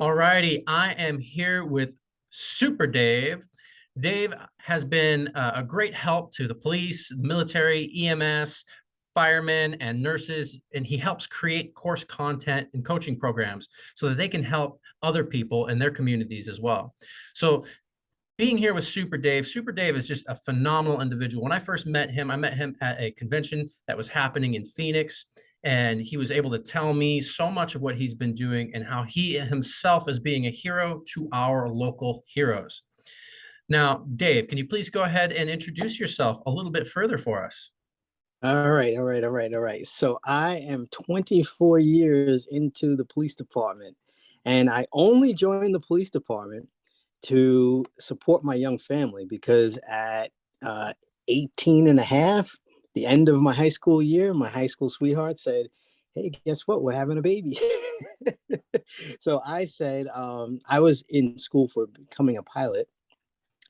All righty, I am here with Super Dave. Dave has been a great help to the police, military, EMS, firemen, and nurses, and he helps create course content and coaching programs so that they can help other people in their communities as well. So being here with Super Dave is just a phenomenal individual. When I first met him, I met him at a convention that was happening in Phoenix, and he was able to tell me so much of what he's been doing and how he himself is being a hero to our local heroes. Now, Dave, can you please go ahead and introduce yourself a little bit further for us? All right. So I am 24 years into the police department, and I only joined the police department to support my young family because at 18 and a half, the end of my high school year, my high school sweetheart said, "Hey, guess what? We're having a baby." So I said, I was in school for becoming a pilot,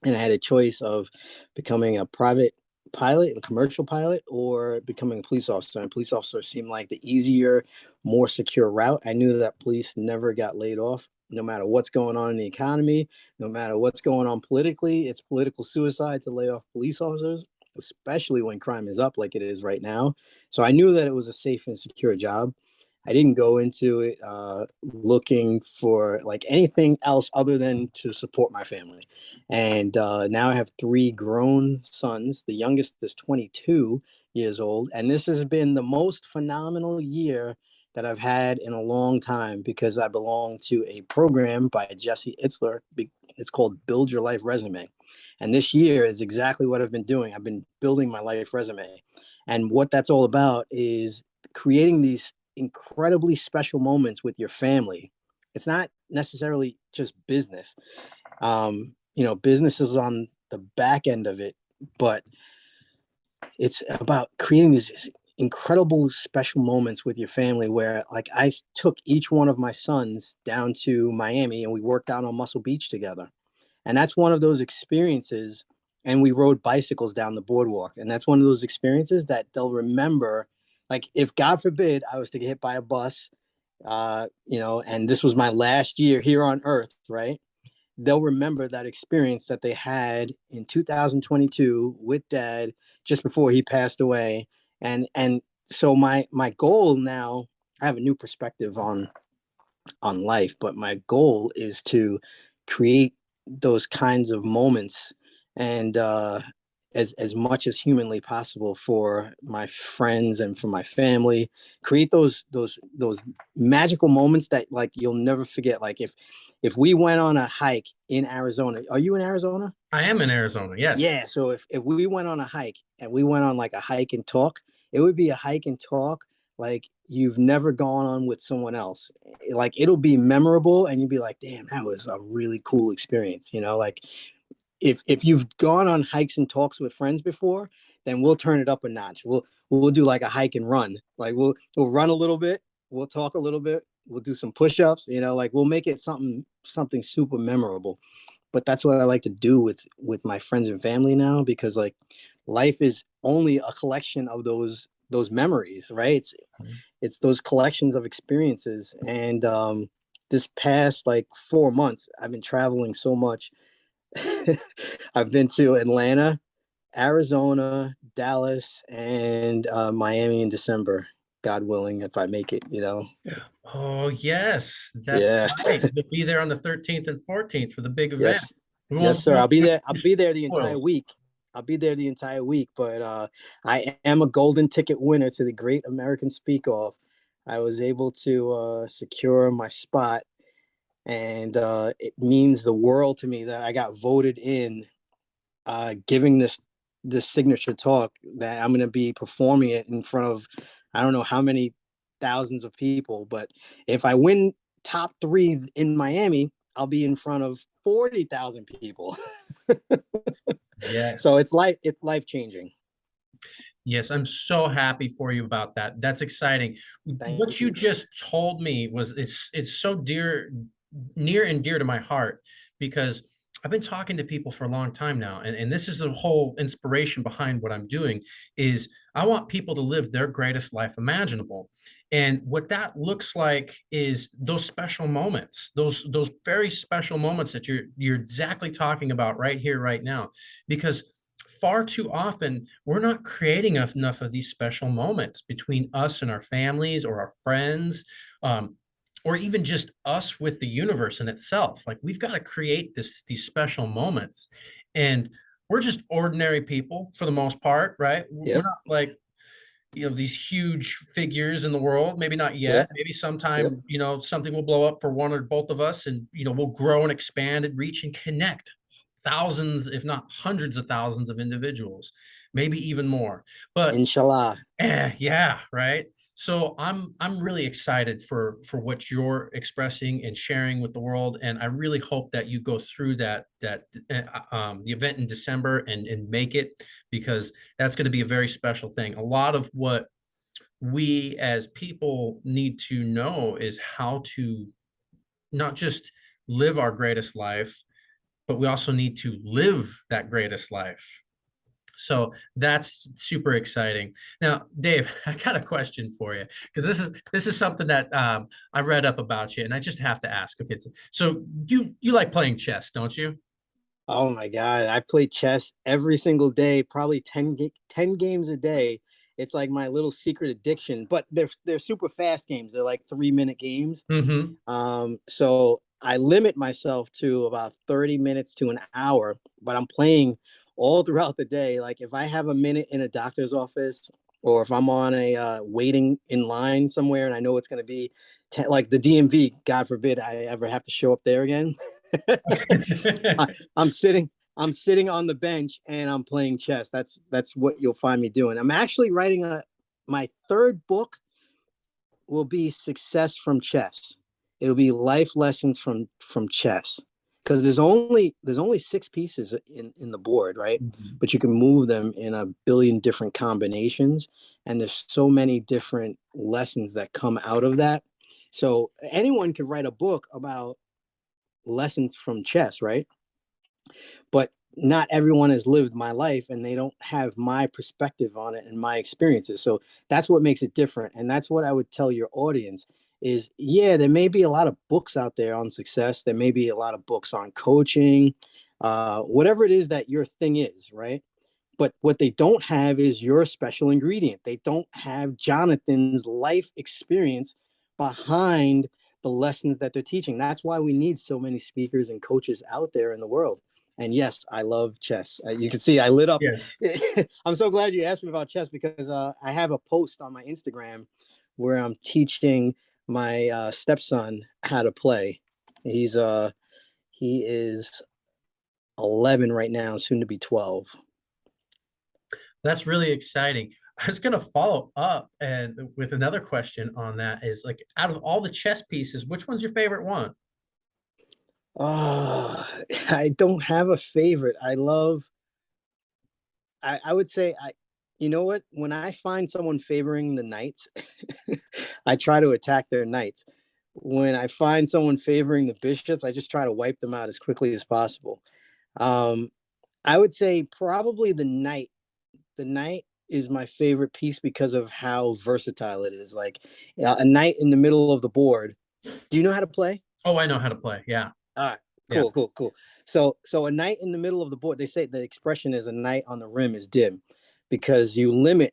and I had a choice of becoming a private pilot, a commercial pilot, or becoming a police officer. And police officer seemed like the easier, more secure route. I knew that police never got laid off, no matter what's going on in the economy, no matter what's going on politically. It's political suicide to lay off police officers, especially when crime is up like it is right now. So I knew that it was a safe and secure job. I didn't go into it looking for like anything else other than to support my family. And now I have three grown sons. The youngest is 22 years old. And this has been the most phenomenal year that I've had in a long time because I belong to a program by Jesse Itzler. It's called Build Your Life Resume. And this year is exactly what I've been doing. I've been building my life resume. And what that's all about is creating these incredibly special moments with your family. It's not necessarily just business. Business is on the back end of it, but it's about creating these incredible special moments with your family where like I took each one of my sons down to Miami and we worked out on Muscle Beach together. And that's one of those experiences. And we rode bicycles down the boardwalk. And that's one of those experiences that they'll remember. Like, if God forbid I was to get hit by a bus, and this was my last year here on earth, right? They'll remember that experience that they had in 2022 with dad just before he passed away. And so my goal now, I have a new perspective on life, but my goal is to create those kinds of moments and as much as humanly possible for my friends and for my family. Create those magical moments that like you'll never forget. Like if we went on a hike in Arizona. Are you in Arizona? I am in Arizona, yes. Yeah, so if we went on a hike and we went on like a hike and talk, it would be a hike and talk like you've never gone on with someone else. Like it'll be memorable and you'll be like, damn, that was a really cool experience. Like if you've gone on hikes and talks with friends before, then we'll turn it up a notch. We'll do like a hike and run. Like we'll run a little bit, we'll talk a little bit, we'll do some push-ups, like we'll make it something super memorable. But that's what I like to do with my friends and family now because like life is only a collection of those memories, right? It's those collections of experiences. And this past like 4 months, I've been traveling so much. I've been to Atlanta, Arizona, Dallas, and Miami in December. God willing, if I make it. Oh, yes, that's Yeah. right. You'll be there on the 13th and 14th for the big event. Yes. Yes, We sir. won't I'll be be there. I'll be there the entire spoiled. week. I'll be there the entire week. But I am a golden ticket winner to the Great American Speak Off. I was able to secure my spot, and it means the world to me that I got voted in, giving this signature talk that I'm going to be performing it in front of I don't know how many thousands of people. But if I win top three in Miami, I'll be in front of 40,000 people. So Yes. it's life changing. Yes, I'm so happy for you about that. That's exciting. What Thank you you. just told me was it's so near and dear to my heart because I've been talking to people for a long time now, and this is the whole inspiration behind what I'm doing is I want people to live their greatest life imaginable. And what that looks like is those special moments, those very special moments that you're exactly talking about right here, right now. Because far too often we're not creating enough of these special moments between us and our families or our friends. Or even just us with the universe in itself. Like we've got to create these special moments. And we're just ordinary people for the most part, right? We're Yep. not like, these huge figures in the world. Maybe not Yep. yet. Maybe Yep. sometime, something will blow up for one or both of us, and we'll grow and expand and reach and connect thousands, if not hundreds of thousands of individuals, maybe even more. But Inshallah. yeah, right. So I'm really excited for what you're expressing and sharing with the world, and I really hope that you go through the event in December and make it, because that's going to be a very special thing. A lot of what we as people need to know is how to not just live our greatest life, but we also need to live that greatest life. So that's super exciting. Now, Dave, I got a question for you, because this is something that I read up about you, and I just have to ask. Okay, so you like playing chess, don't you? Oh my God. I play chess every single day, probably 10 games a day. It's like my little secret addiction, but they're super fast games. They're like 3-minute games. Mm-hmm. So I limit myself to about 30 minutes to an hour, but I'm playing all throughout the day. Like if I have a minute in a doctor's office, or if I'm on a waiting in line somewhere and I know it's going to be like the DMV, God forbid I ever have to show up there again. I, I'm sitting I'm sitting on the bench and I'm playing chess. That's what you'll find me doing. I'm actually writing a my third book will be Success from Chess. It'll be life lessons from chess, because there's only 6 pieces in the board, right? Mhm. But you can move them in a billion different combinations, and there's so many different lessons that come out of that. So anyone could write a book about lessons from chess, right? But not everyone has lived my life and they don't have my perspective on it and my experiences. So that's what makes it different. And that's what I would tell your audience is, yeah, there may be a lot of books out there on success. There may be a lot of books on coaching, whatever it is that your thing is, right? But what they don't have is your special ingredient. They don't have Jonathan's life experience behind the lessons that they're teaching. That's why we need so many speakers and coaches out there in the world. And yes, I love chess. You can see I lit up. Yes. I'm so glad you asked me about chess, because I have a post on my Instagram where I'm teaching my stepson how to play. He is 11 right now, soon to be 12. That's really exciting. I was going to follow up and with another question on that is, like, out of all the chess pieces, which one's your favorite one? Oh, I don't have a favorite. I would say you know what? When I find someone favoring the knights, I try to attack their knights. When I find someone favoring the bishops, I just try to wipe them out as quickly as possible. Um, I would say probably the knight. The knight is my favorite piece because of how versatile it is. Like a knight in the middle of the board. Do you know how to play? Oh, I know how to play. Yeah. All right, Yeah. cool. So a knight in the middle of the board. They say the expression is a knight on the rim is dim, because you limit.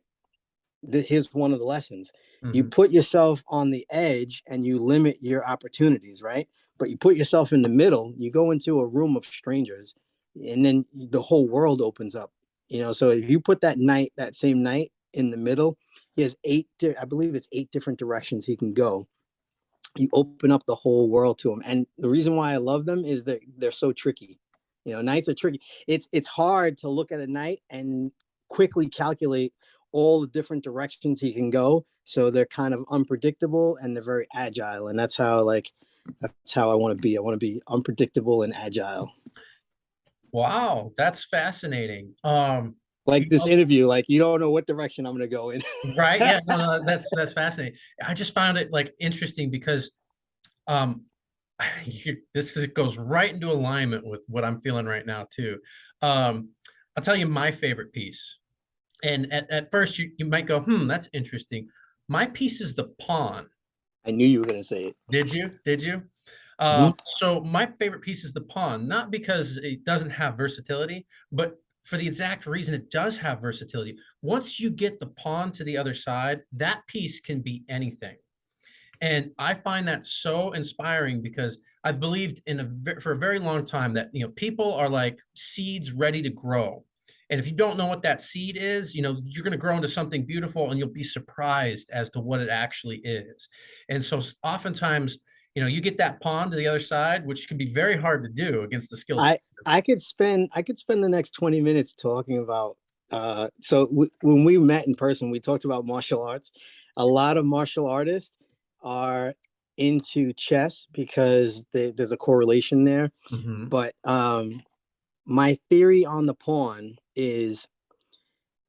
Here's one of the lessons: you Hmm. put yourself on the edge and you limit your opportunities, right? But you put yourself in the middle. You go into a room of strangers, and then the whole world opens up. So if you put that same knight in the middle, he has I believe it's 8 different directions he can go. You open up the whole world to them. And the reason why I love them is that they're so tricky. Knights are tricky. It's hard to look at a knight and quickly calculate all the different directions he can go. So they're kind of unpredictable and they're very agile. And that's how I want to be. I want to be unpredictable and agile. Wow, that's fascinating. Like You this know, interview, like you don't know what direction I'm going to go in. right? Yeah, no, no, that's fascinating. I just found it like interesting because um Goes right into alignment with what I'm feeling right now too. Um, I'll tell you my favorite piece. And at first you might go, that's interesting. My piece is the pawn. I knew you were going to say it. Did you? Did you? Mhm. So my favorite piece is the pawn, not because it doesn't have versatility, but for the exact reason it does have versatility. Once you get the pawn to the other side, that piece can be anything. And I find that so inspiring because I've believed for a very long time that people are like seeds ready to grow. And if you don't know what that seed is, you're going to grow into something beautiful and you'll be surprised as to what it actually is. And so oftentimes, you get that pawn to the other side, which can be very hard to do against the skilled. I I could spend the next 20 minutes talking about when we met in person, we talked about martial arts. A lot of martial artists are into chess because there's a correlation there. Mhm, But my theory on the pawn is,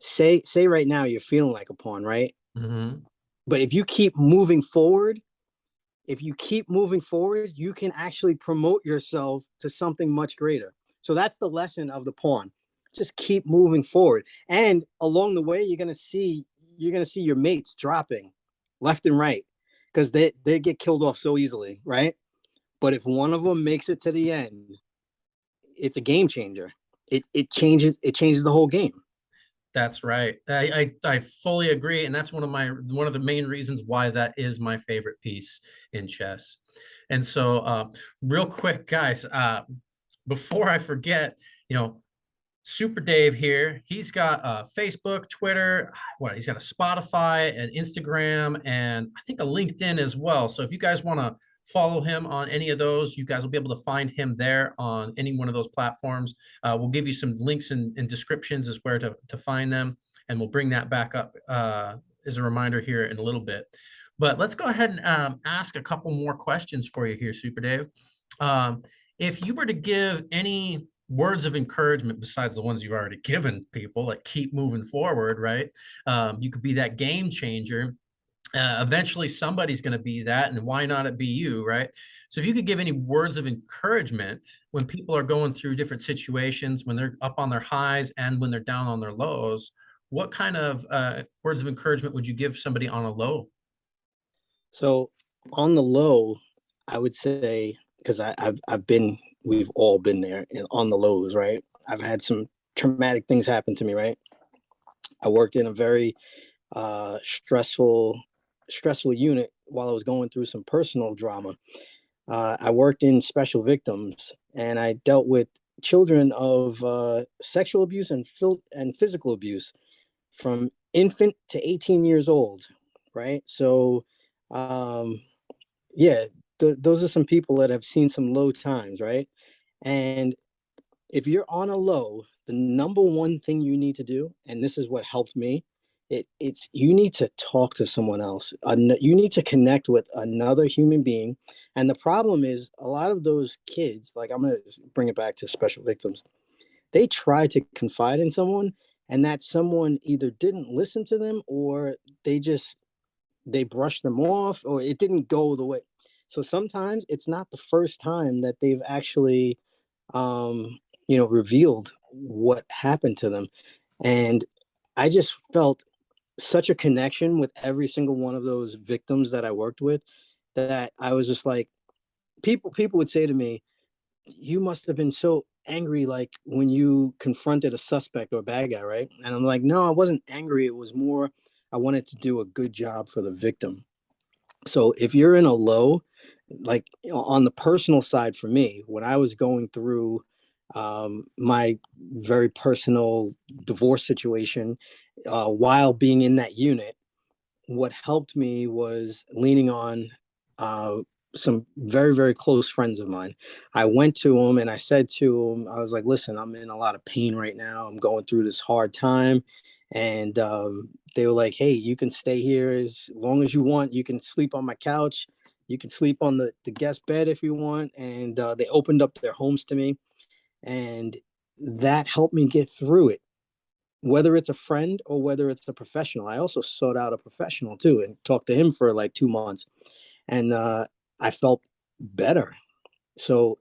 say right now you're feeling like a pawn, right? mhm. But if you keep moving forward, you can actually promote yourself to something much greater. So that's the lesson of the pawn. Just keep moving forward. And along the way, you're gonna see your mates dropping left and right because they get killed off so easily, right? But if one of them makes it to the end, it's a game changer. It changes the whole game. That's right. I fully agree, and that's one of the main reasons why that is my favorite piece in chess. And so, real quick, guys, before I forget, you know, Super Dave here. He's got Facebook, Twitter, he's got a Spotify, an Instagram, and I think a LinkedIn as well. So if you guys want to follow him on any of those, you guys will be able to find him there on any one of those platforms. We'll give you some links and descriptions as where to find them, and we'll bring that back up as a reminder here in a little bit. But let's go ahead and ask a couple more questions for you here, Super Dave. Um, if you were to give any words of encouragement besides the ones you've already given people, like keep moving forward, right? You could be that game changer. Eventually somebody's going to be that, and why not it be you, right? So if you could give any words of encouragement when people are going through different situations, when they're up on their highs and when they're down on their lows, what kind of words of encouragement would you give somebody on a low? So on the low, I would say, because we've all been there on the lows, right? I've had some traumatic things happen to me, right? I worked in a very stressful unit while I was going through some personal drama. I worked in special victims, and I dealt with children of sexual abuse and physical abuse from infant to 18 years old, right? So, um, yeah, those are some people that have seen some low times, right? And if you're on a low, the number one thing you need to do, and this is what helped me, it's you need to talk to someone else. You need to connect with another human being. And the problem is a lot of those kids, like I'm gonna bring it back to special victims, they try to confide in someone, and that someone either didn't listen to them or they brushed them off or it didn't go the way. So sometimes it's not the first time that they've actually um, revealed what happened to them. And I just felt such a connection with every single one of those victims that I worked with that I was just like, people would say to me, you must have been so angry, like when you confronted a suspect or a bad guy, right? And I'm like, no, I wasn't angry. It was more, I wanted to do a good job for the victim. So if you're in a low, like on the personal side for me, when I was going through my very personal divorce situation, while being in that unit, what helped me was leaning on uh, some very, very close friends of mine. I went to them and I said to them, I was like, listen, I'm in a lot of pain right now. I'm going through this hard time. And they were like, hey, you can stay here as long as you want. You can sleep on my couch. You can sleep on the guest bed if you want. And they opened up their homes to me. And that helped me get through it, whether it's a friend or whether it's a professional. I also sought out a professional too and talked to him for like 2 months. And I felt better. So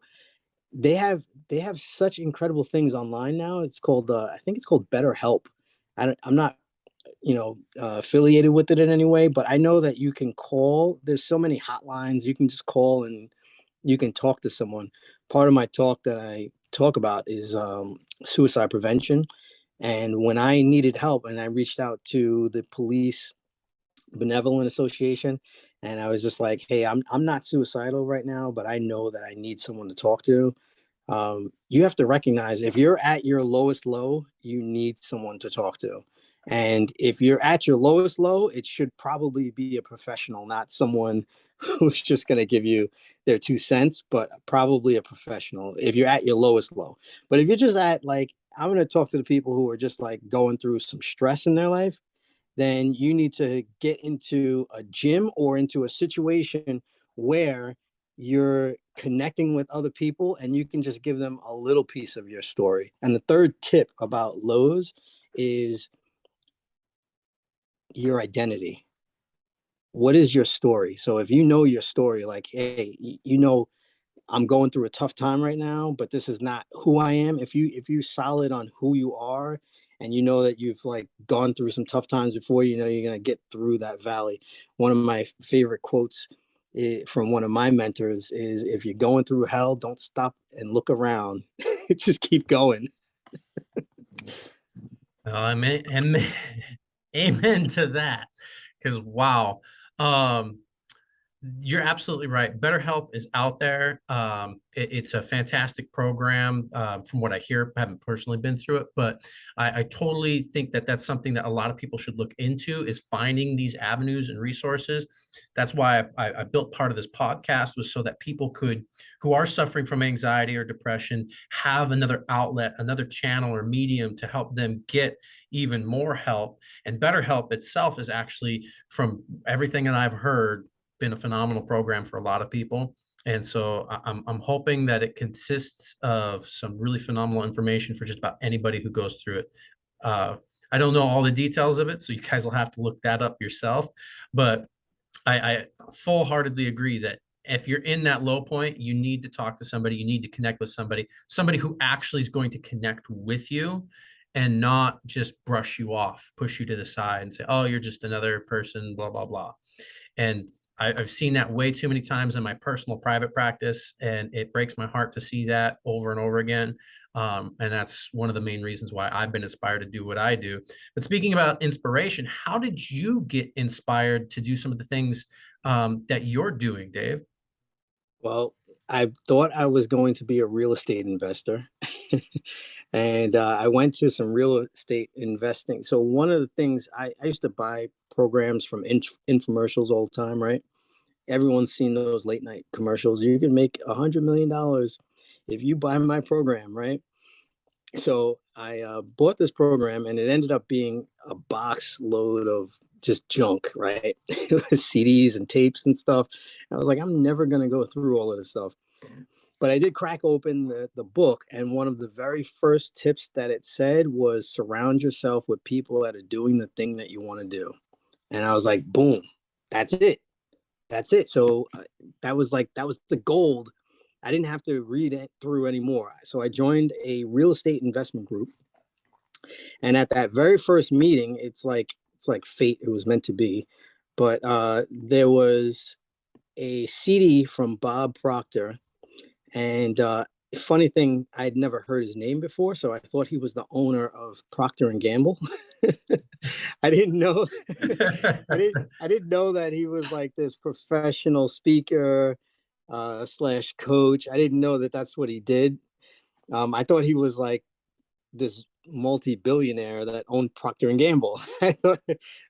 they have such incredible things online now. It's called I think it's called BetterHelp. I'm not affiliated with it in any way, but I know that you can call. There's so many hotlines you can just call and you can talk to someone. Part of my talk that I talk about is suicide prevention. And when I needed help and I reached out to the police benevolent association, and I was just like, hey, I'm not suicidal right now, but I know that I need someone to talk to. You have to recognize if you're at your lowest low, you need someone to talk to. And if you're at your lowest low, it should probably be a professional, not someone who's just going to give you their 2 cents, but probably a professional if you're at your lowest low. But if you're just at like, I'm going to talk to the people who are just like going through some stress in their life, then you need to get into a gym or into a situation where you're connecting with other people and you can just give them a little piece of your story. And the third tip about lows is your identity. What is your story? So if you know your story, like, hey, I'm going through a tough time right now, but this is not who I am. If you're solid on who you are and you know that you've like gone through some tough times before, you know you're gonna get through that valley. One of my favorite quotes from one of my mentors is, if you're going through hell, don't stop and look around. Just keep going. Amen, amen, amen to that. Because wow, um, you're absolutely right. BetterHelp is out there. It's a fantastic program. From what I hear, I haven't personally been through it, but I totally think that that's something that a lot of people should look into, is finding these avenues and resources. That's why I built part of this podcast, was so that people could, who are suffering from anxiety or depression, have another outlet, another channel or medium to help them get even more help. And BetterHelp itself is actually, from everything that I've heard, been a phenomenal program for a lot of people. And so I'm hoping that it consists of some really phenomenal information for just about anybody who goes through it. Uh, I don't know all the details of it, so you guys will have to look that up yourself. But I full-heartedly agree that if you're in that low point, you need to talk to somebody, you need to connect with somebody who actually is going to connect with you and not just brush you off, push you to the side and say, oh, you're just another person, blah, blah, blah. And I've seen that way too many times in my personal private practice, and it breaks my heart to see that over and over again. And that's one of the main reasons why I've been inspired to do what I do. But speaking about inspiration, how did you get inspired to do some of the things that you're doing, Dave? Well, I thought I was going to be a real estate investor. And I went to some real estate investing. So, one of the things I used to buy programs from infomercials all the time, right? Everyone's seen those late night commercials. You can make $100 million if you buy my program, right? So I bought this program, and it ended up being a box load of just junk, right? It was CDs and tapes and stuff. And I was like, I'm never going to go through all of this stuff. But I did crack open the book, and one of the very first tips that it said was, surround yourself with people that are doing the thing that you want to do. And I was like, boom, that's it. That's it. So that was the gold. I didn't have to read it through anymore. So I joined a real estate investment group, and at that very first meeting, it's like fate. It was meant to be. But there was a CD from Bob Proctor, and funny thing, I'd never heard his name before, so I thought he was the owner of Procter and Gamble. I didn't know. I didn't know that he was like this professional speaker slash coach. I didn't know that that's what he did. I thought he was like this multi-billionaire that owned Procter and Gamble. I thought,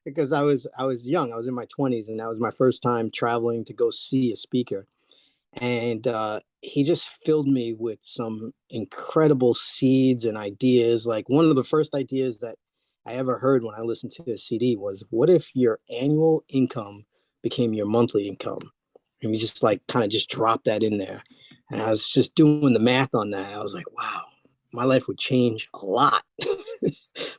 because I was young, I was in my 20s, and that was my first time traveling to go see a speaker. And he just filled me with some incredible seeds and ideas. Like, one of the first ideas that I ever heard when I listened to this CD was, what if your annual income became your monthly income? And we just like kind of just dropped that in there. And I was just doing the math on that. I was like, wow, my life would change a lot.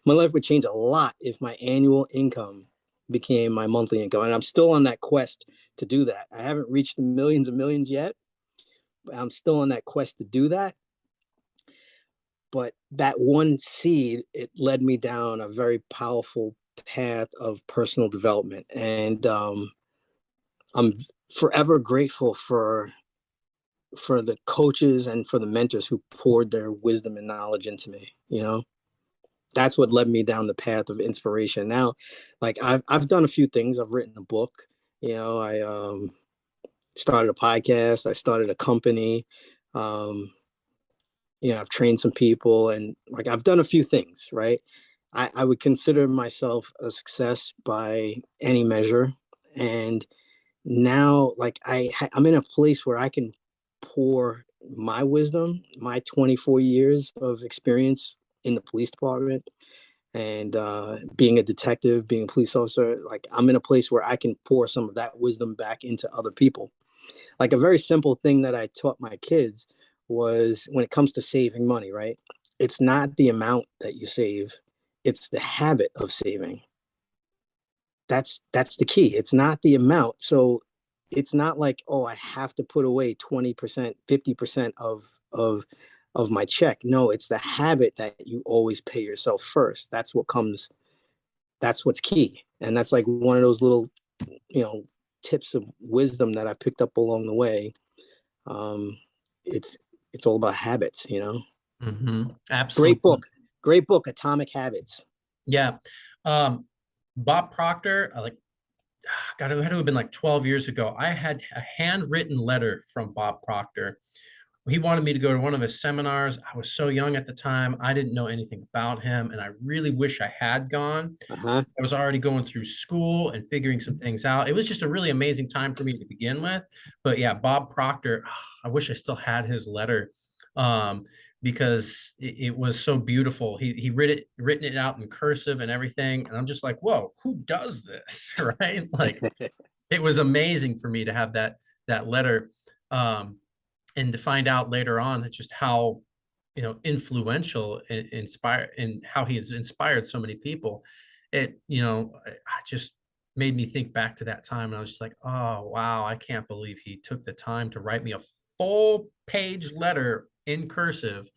My life would change a lot if my annual income became my monthly income. And I'm still on that quest to do that. I haven't reached the millions and millions yet, I'm still on that quest to do that. But that one seed, it led me down a very powerful path of personal development. And I'm forever grateful for the coaches and for the mentors who poured their wisdom and knowledge into me. That's what led me down the path of inspiration. Now, like I've done a few things. I've written a book. I started a podcast. I started a company. Um, I've trained some people, and like I've done a few things, right? I would consider myself a success by any measure. And now, like I'm in a place where I can pour my wisdom, my 24 years of experience in the police department, and being a detective, being a police officer. Like I'm in a place where I can pour some of that wisdom back into other people. Like a very simple thing that I taught my kids was, when it comes to saving money, right? It's not the amount that you save, it's the habit of saving. That's the key. It's not the amount. So it's not like, oh, I have to put away 20%, 50% of my check. No, it's the habit that you always pay yourself first. That's what's key. And that's like one of those little, you know, tips of wisdom that I picked up along the way. um, it's it's all about habits. Great Absolutely. book, great book, Atomic Habits. Yeah. Um, Bob Proctor, God, it had to have been like 12 years ago. I had a handwritten letter from Bob Proctor. He wanted me to go to one of his seminars. I was so young at the time. I didn't know anything about him, and I really wish I had gone. Uh-huh. I was already going through school and figuring some things out. It was just a really amazing time for me to begin with. But yeah, Bob Proctor, I wish I still had his letter, um, because it was so beautiful. He written it out in cursive and everything, and I'm just like, whoa, who does this, right? Like it was amazing for me to have that letter, um, and to find out later on that just how influential and inspire and how he has inspired so many people. I just made me think back to that time, and I was just like, oh wow, I can't believe he took the time to write me a full page letter in cursive.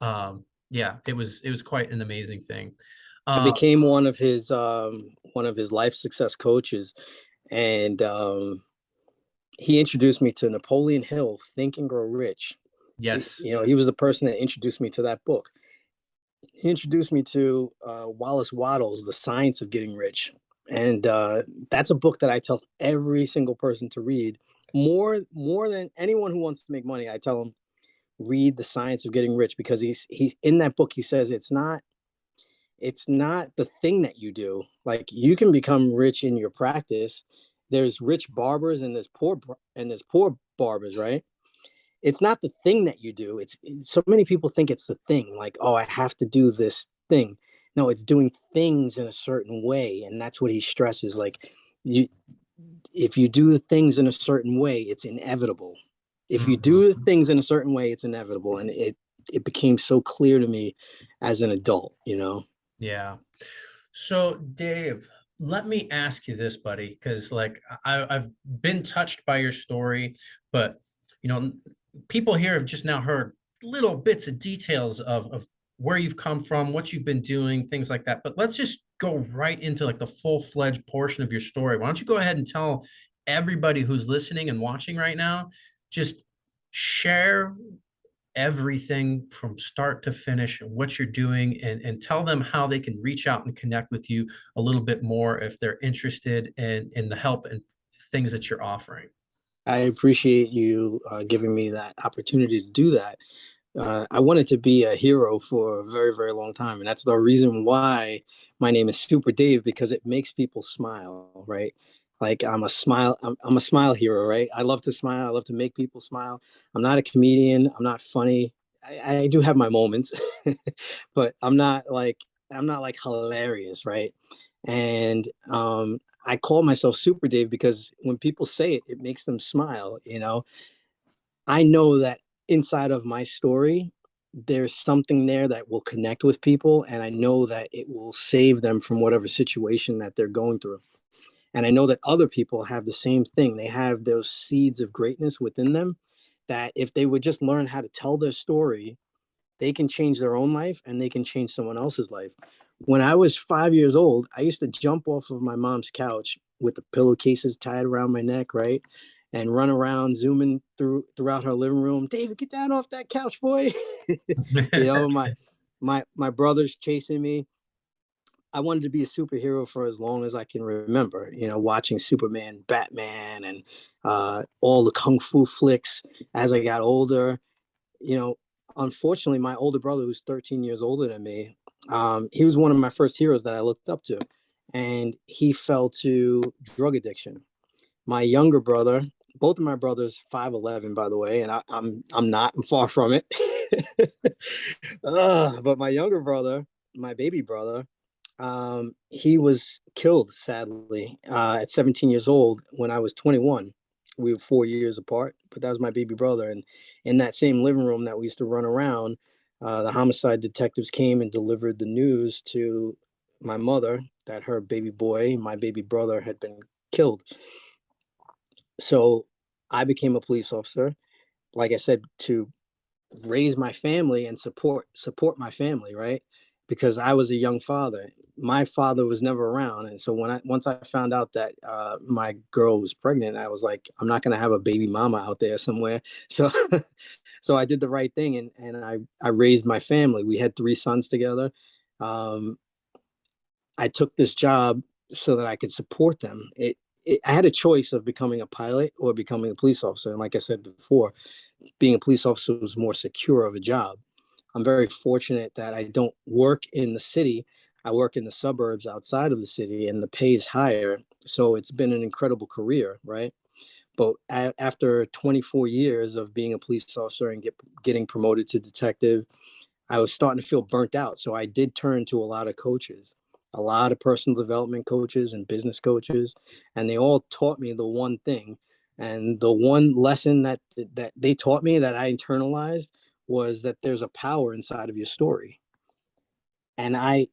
Yeah, it was quite an amazing thing. I uh became one of his life success coaches, and he introduced me to Napoleon Hill, Think and Grow Rich. yes. He was the person that introduced me to that book. He introduced me to Wallace Wattles, The Science of Getting Rich. And that's a book that I tell every single person to read. More than anyone who wants to make money, I tell them, read The Science of Getting Rich, because he's in that book. He says it's not the thing that you do. Like, you can become rich in your practice. There's rich barbers and there's poor barbers, right? It's not the thing that you do. It's so many people think it's the thing, like, oh, I have to do this thing. No, it's doing things in a certain way. And that's what he stresses. Like, you if you do the things in a certain way, it's inevitable. If you do the Mhm. things in a certain way, it's inevitable. And it became so clear to me as an adult. Yeah. So, Dave, let me ask you this, buddy, because like I've been touched by your story, but you know, people here have just now heard little bits of details of where you've come from, what you've been doing, things like that. But let's just go right into like the full-fledged portion of your story. Why don't you go ahead and tell everybody who's listening and watching right now, just share everything from start to finish and what you're doing, and tell them how they can reach out and connect with you a little bit more if they're interested in the help and things that you're offering. I appreciate you giving me that opportunity to do that. I wanted to be a hero for a very, very long time. And that's the reason why my name is Super Dave, because it makes people smile, right? Like, I'm a smile hero, right? I love to smile. I love to make people smile. I'm not a comedian. I'm not funny. I do have my moments, but I'm not like hilarious, right? And I call myself Super Dave because when people say it, it makes them smile. I know that inside of my story, there's something there that will connect with people. And I know that it will save them from whatever situation that they're going through. And I know that other people have the same thing. They have those seeds of greatness within them. that if they would just learn how to tell their story, they can change their own life and they can change someone else's life. When I was 5 years old, I used to jump off of my mom's couch with the pillowcases tied around my neck, right? And run around zooming throughout her living room. David, get down off that couch, boy. My brothers chasing me. I wanted to be a superhero for as long as I can remember, watching Superman, Batman, and all the kung fu flicks. As I got older, you know, unfortunately, my older brother, who's 13 years older than me, he was one of my first heroes that I looked up to, and he fell to drug addiction. My younger brother, both of my brothers, 5'11", by the way, and I'm not, I'm far from it. But my younger brother, my baby brother, he was killed sadly at 17 years old when I was 21. We were 4 years apart, but that was my baby brother. And in that same living room that we used to run around, the homicide detectives came and delivered the news to my mother that her baby boy, my baby brother, had been killed. So I became a police officer, like I said, to raise my family and support my family, right? Because I was a young father. My father was never around, and so once I found out that my girl was pregnant, I was like, I'm not going to have a baby mama out there somewhere. So so I did the right thing, and I raised my family. We had 3 sons together. Um, I took this job so that I could support them. I had a choice of becoming a pilot or becoming a police officer, and like I said before, being a police officer was more secure of a job. I'm very fortunate that I don't work in the city. I work in the suburbs outside of the city, and the pay is higher. So it's been an incredible career, right? But after 24 years of being a police officer and getting promoted to detective, I was starting to feel burnt out. So I did turn to a lot of coaches, a lot of personal development coaches and business coaches, and they all taught me the one thing. And the one lesson that they taught me that I internalized was that there's a power inside of your story. And I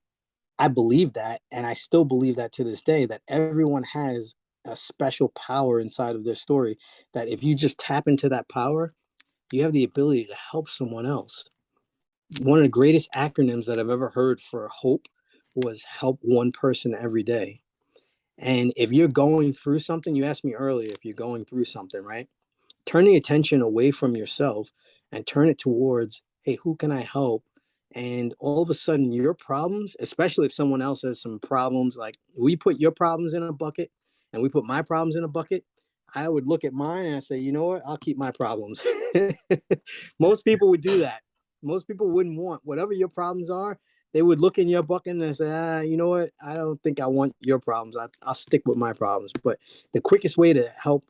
believe that, and I still believe that to this day, that everyone has a special power inside of their story, that if you just tap into that power, you have the ability to help someone else. One of the greatest acronyms that I've ever heard for hope was help one person every day. And if you're going through something, you asked me earlier if you're going through something, right? Turning attention away from yourself and turn it towards, hey, who can I help? And all of a sudden, your problems, especially if someone else has some problems, like we put your problems in a bucket and we put my problems in a bucket, I would look at mine and I say, you know what? I'll keep my problems. Most people would do that. Most people wouldn't want whatever your problems are. They would look in your bucket and say, you know what? I don't think I want your problems. I'll stick with my problems. But the quickest way to help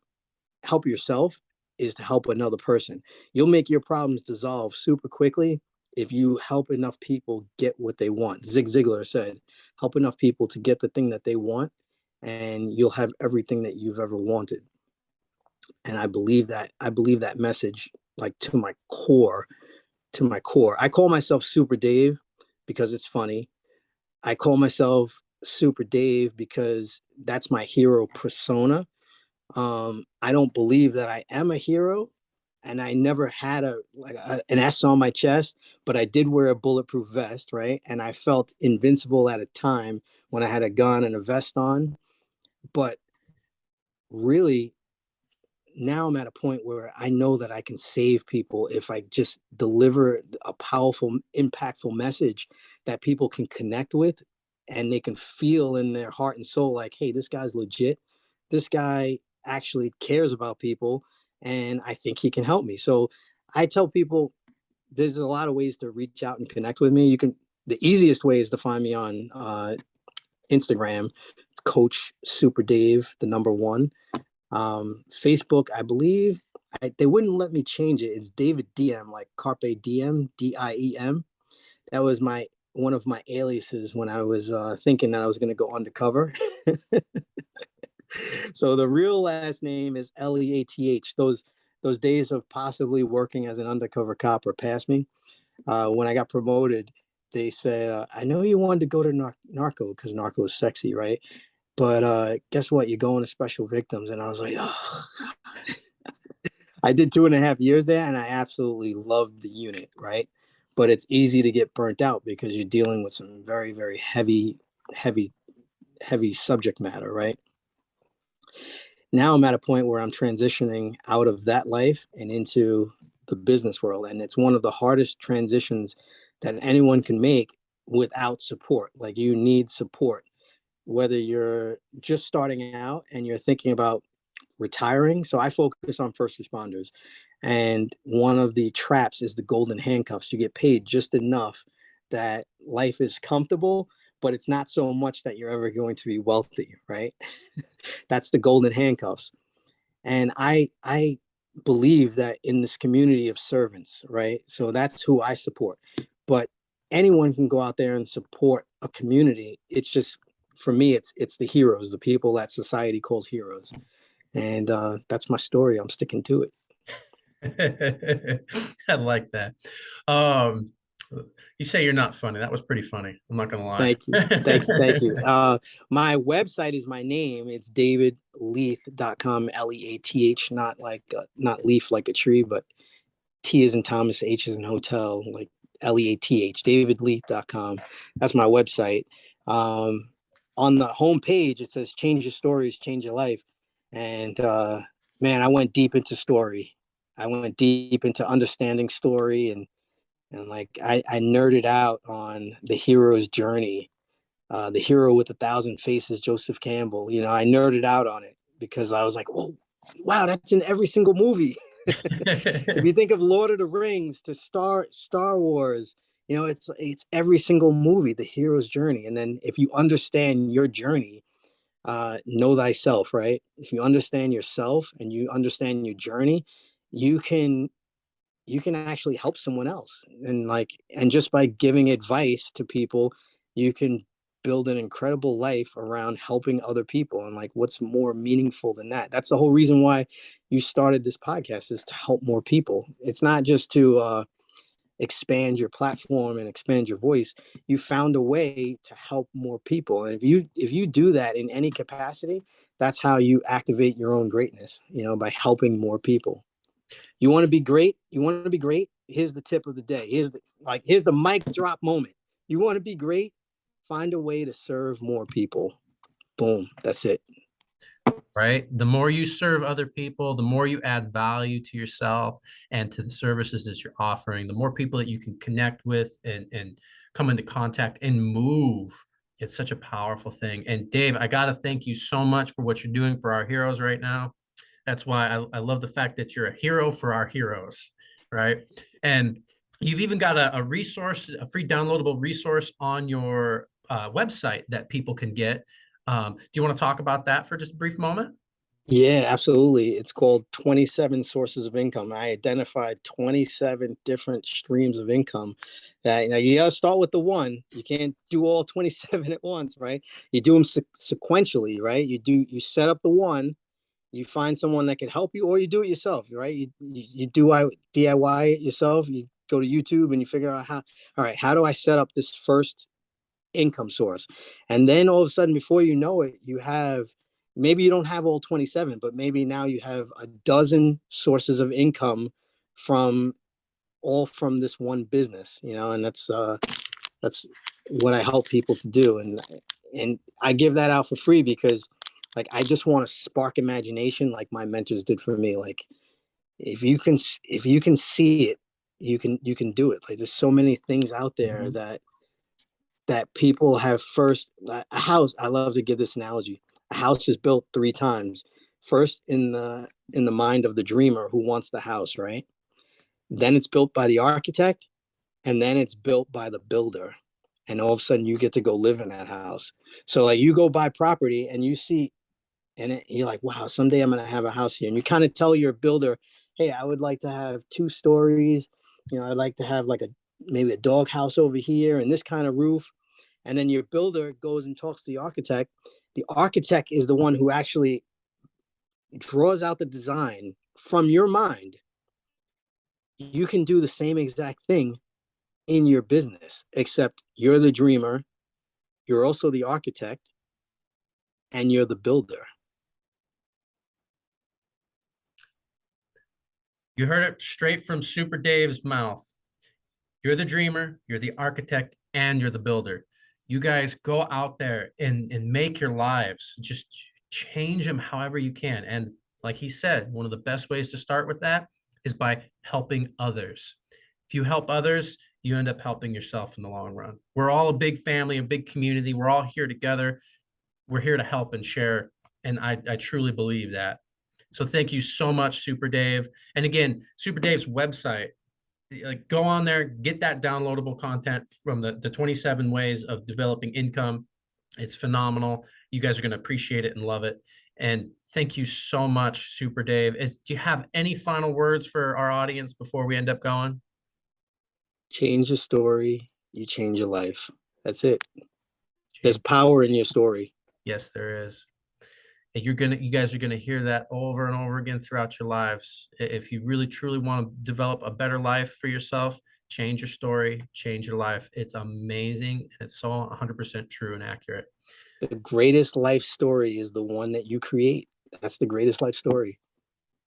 yourself is to help another person. You'll make your problems dissolve super quickly if you help enough people get what they want. Zig Ziglar said, help enough people to get the thing that they want, and you'll have everything that you've ever wanted. And I believe that. I believe that message like to my core, to my core. I call myself Super Dave because it's funny. I call myself Super Dave because that's my hero persona. I don't believe that I am a hero, and I never had an S on my chest, but I did wear a bulletproof vest, right? And I felt invincible at a time when I had a gun and a vest on. But really, now I'm at a point where I know that I can save people if I just deliver a powerful, impactful message that people can connect with, and they can feel in their heart and soul like, hey, this guy's legit. This guy actually cares about people, and I think he can help me. So I tell people there's a lot of ways to reach out and connect with me. The easiest way is to find me on Instagram. It's Coach Super Dave, the number one. Facebook, I believe they wouldn't let me change it. It's David DM, like Carpe Diem, Diem. That was my one of my aliases when I was thinking that I was going to go undercover. So the real last name is Leath. Those days of possibly working as an undercover cop are past me. When I got promoted, they said, "I know you wanted to go to Narco because Narco is sexy, right? But guess what? You're going to Special Victims." And I was like, "Oh." I did 2.5 years there, and I absolutely loved the unit, right? But it's easy to get burnt out because you're dealing with some very, very heavy, heavy subject matter, right? Now I'm at a point where I'm transitioning out of that life and into the business world. And it's one of the hardest transitions that anyone can make without support. Like, you need support, whether you're just starting out and you're thinking about retiring. So I focus on first responders. And one of the traps is the golden handcuffs. You get paid just enough that life is comfortable, but it's not so much that you're ever going to be wealthy, right? That's the golden handcuffs. And I believe that in this community of servants, right? So that's who I support. But anyone can go out there and support a community. It's just, for me, it's the heroes, the people that society calls heroes. And that's my story. I'm sticking to it. I like that. Um, you say you're not funny. That was pretty funny. I'm not gonna lie. Thank you. Thank you. Thank you. My website is my name. It's davidleath.com, Leath, not leaf like a tree, but T is in Thomas, H is in hotel, like Leath, davidleath.com. That's my website. Um, on the homepage, it says change your stories, change your life. And man, I went deep into story. I went deep into understanding story, and like I nerded out on the hero's journey, the hero with 1,000 faces, Joseph Campbell. I nerded out on it because I was like, whoa, wow, that's in every single movie. If you think of Lord of the Rings to Star Wars, it's every single movie, the hero's journey. And then if you understand your journey, know thyself, right? If you understand yourself and you understand your journey, you can actually help someone else. And just by giving advice to people, you can build an incredible life around helping other people. And like, what's more meaningful than that? That's the whole reason why you started this podcast, is to help more people. It's not just to expand your platform and expand your voice. You found a way to help more people, and if you do that in any capacity, that's how you activate your own greatness, by helping more people. You want to be great? You want to be great? Here's the tip of the day. Here's the mic drop moment. You want to be great? Find a way to serve more people. Boom. That's it. Right? The more you serve other people, the more you add value to yourself and to the services that you're offering, the more people that you can connect with and come into contact and move. It's such a powerful thing. And Dave, I got to thank you so much for what you're doing for our heroes right now. That's why I love the fact that you're a hero for our heroes, right? And you've even got a resource, a free downloadable resource on your website that people can get. Do you want to talk about that for just a brief moment? Yeah, absolutely. It's called 27 Sources of Income. I identified 27 different streams of income that, you got to start with the one. You can't do all 27 at once, right? You do them sequentially, right? You set up the one, you find someone that can help you, or you do it yourself, right? You do DIY it yourself. You go to YouTube and you figure out all right, how do I set up this first income source? And then all of a sudden, before you know it, maybe you don't have all 27, but maybe now you have a dozen sources of income from from this one business, and that's what I help people to do. And I give that out for free because, like, I just want to spark imagination, like my mentors did for me. Like, if you can see it, you can do it. Like, there's so many things out there Mhm. that people have. First, a house, I love to give this analogy. A house is built three times. First, in the mind of the dreamer who wants the house, right? Then it's built by the architect, and then it's built by the builder. And all of a sudden you get to go live in that house. So, like, you go buy property and you see, you're like, wow, someday I'm going to have a house here. And you kind of tell your builder, hey, I would like to have 2 stories. I'd like to have like maybe a dog house over here and this kind of roof. And then your builder goes and talks to the architect. The architect is the one who actually draws out the design from your mind. You can do the same exact thing in your business, except you're the dreamer, you're also the architect, and you're the builder. You heard it straight from Super Dave's mouth. You're the dreamer, you're the architect, and you're the builder. You guys go out there and make your lives, just change them however you can. And like he said, one of the best ways to start with that is by helping others. If you help others, you end up helping yourself in the long run. We're all a big family, a big community. We're all here together. We're here to help and share. And I truly believe that. So thank you so much, Super Dave. And again, Super Dave's website, like go on there, get that downloadable content from the 27 ways of developing income. It's phenomenal. You guys are going to appreciate it and love it. And thank you so much, Super Dave. Do you have any final words for our audience before we end up going? Change your story, you change your life. That's it. There's power in your story. Yes, there is. And you guys are gonna hear that over and over again throughout your lives. If you really truly want to develop a better life for yourself, change your story, change your life. It's amazing, and it's so 100% true and accurate. The greatest life story is the one that you create. That's the greatest life story.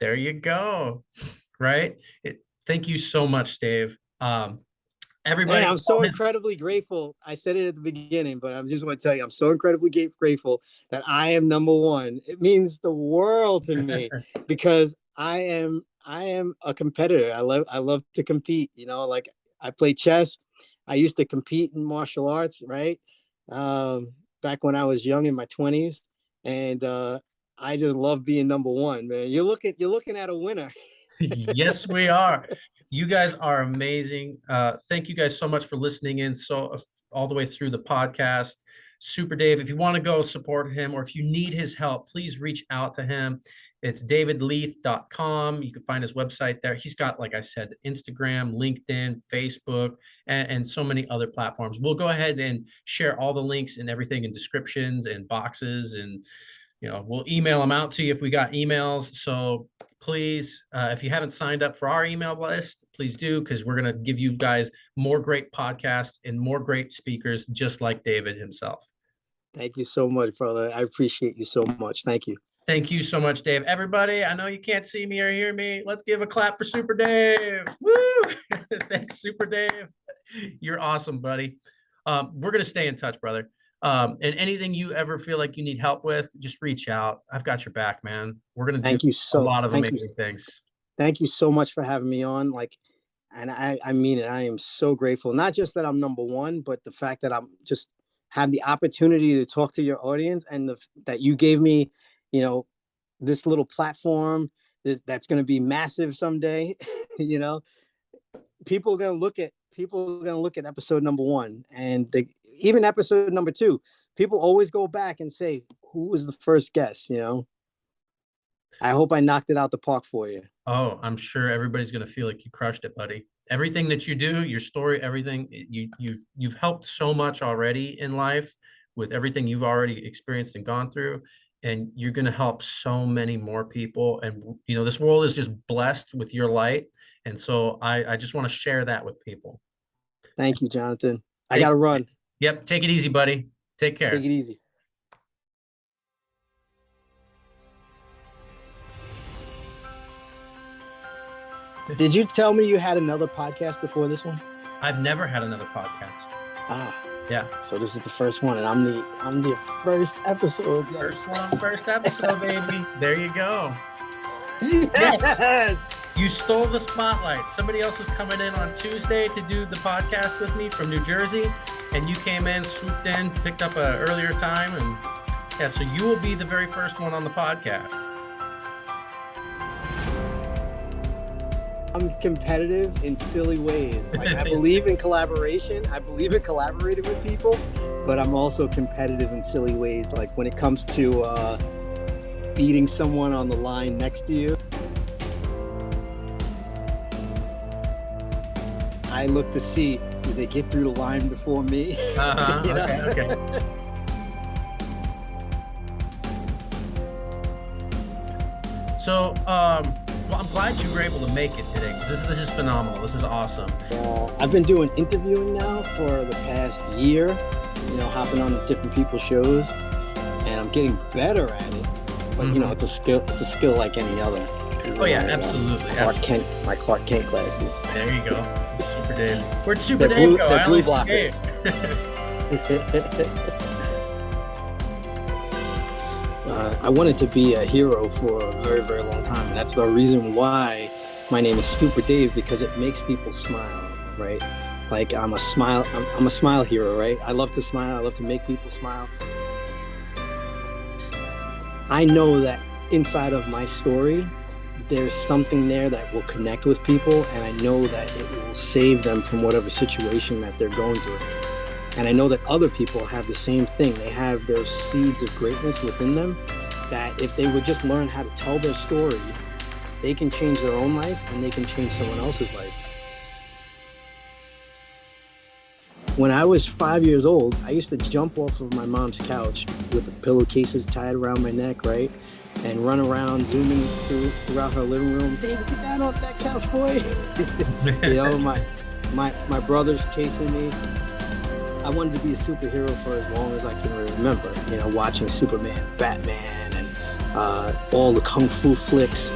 There you go. Right? Thank you so much, Dave. Everybody, man, I'm so incredibly grateful. I said it at the beginning, but I just want to tell you, I'm so incredibly grateful that I am number one. It means the world to me because I am a competitor. I love to compete. You know, like I play chess. I used to compete in martial arts, right? Back when I was young in my 20s, and I just love being number one. Man, you're looking at a winner. Yes, we are. You guys are amazing. Thank you guys so much for listening in all the way through the podcast. Super Dave, if you want to go support him or if you need his help, please reach out to him. It's davidleath.com. You can find his website there. He's got, like I said, Instagram, LinkedIn, Facebook, and so many other platforms. We'll go ahead and share all the links and everything in descriptions and boxes, and we'll email them out to you if we got emails. So please, if you haven't signed up for our email list, please do, because we're going to give you guys more great podcasts and more great speakers just like David himself. Thank you so much, brother. I appreciate you so much. Thank you. Thank you so much, Dave. Everybody, I know you can't see me or hear me. Let's give a clap for Super Dave. Woo! Thanks, Super Dave. You're awesome, buddy. We're going to stay in touch, brother. And anything you ever feel like you need help with, just reach out. I've got your back, man. We're going to do a lot of amazing things. Thank you so much for having me on. And I mean it. I am so grateful. Not just that I'm number one, but the fact that I'm just have the opportunity to talk to your audience, and that you gave me, this little platform that's going to be massive someday. People are going to look at episode number one, and even episode number two. People always go back and say, who was the first guest? I hope I knocked it out the park for you. Oh, I'm sure everybody's going to feel like you crushed it, buddy. Everything that you do, your story, everything, you've helped so much already in life with everything you've already experienced and gone through. And you're going to help so many more people. And, this world is just blessed with your light. And so I just want to share that with people. Thank you, Jonathan. I got to run. Yep. Take it easy, buddy. Take care. Take it easy. Did you tell me you had another podcast before this one? I've never had another podcast. Yeah. So this is the first one, and I'm the first episode. Yes. First episode, baby. There you go. Yes. You stole the spotlight. Somebody else is coming in on Tuesday to do the podcast with me from New Jersey, and you came in, swooped in, picked up an earlier time, and yeah, so you will be the very first one on the podcast. I'm competitive in silly ways. I believe in collaboration. I believe in collaborating with people, but I'm also competitive in silly ways. Like when it comes to beating someone on the line next to you, I look to see, do they get through the line before me? Okay. So, well, I'm glad you were able to make it today, because this is phenomenal. This is awesome. I've been doing interviewing now for the past year, hopping on different people's shows, and I'm getting better at it. But it's a skill like any other. Oh yeah, absolutely. My Clark Kent glasses. There you go. Super Dave. Where'd Super They're Dave blue, go? they're I blue only see blockers. Dave. I wanted to be a hero for a very, very long time. And that's the reason why my name is Super Dave, because it makes people smile, right? Like I'm a smile hero, right? I love to smile. I love to make people smile. I know that inside of my story, there's something there that will connect with people. And I know that it will save them from whatever situation that they're going through. And I know that other people have the same thing. They have those seeds of greatness within them that if they would just learn how to tell their story, they can change their own life and they can change someone else's life. When I was 5 years old, I used to jump off of my mom's couch with the pillowcases tied around my neck, right? And run around, zooming throughout her living room. David, get down off that couch, boy. You know, my brothers chasing me. I wanted to be a superhero for as long as I can remember, you know, watching Superman, Batman, and all the Kung Fu flicks.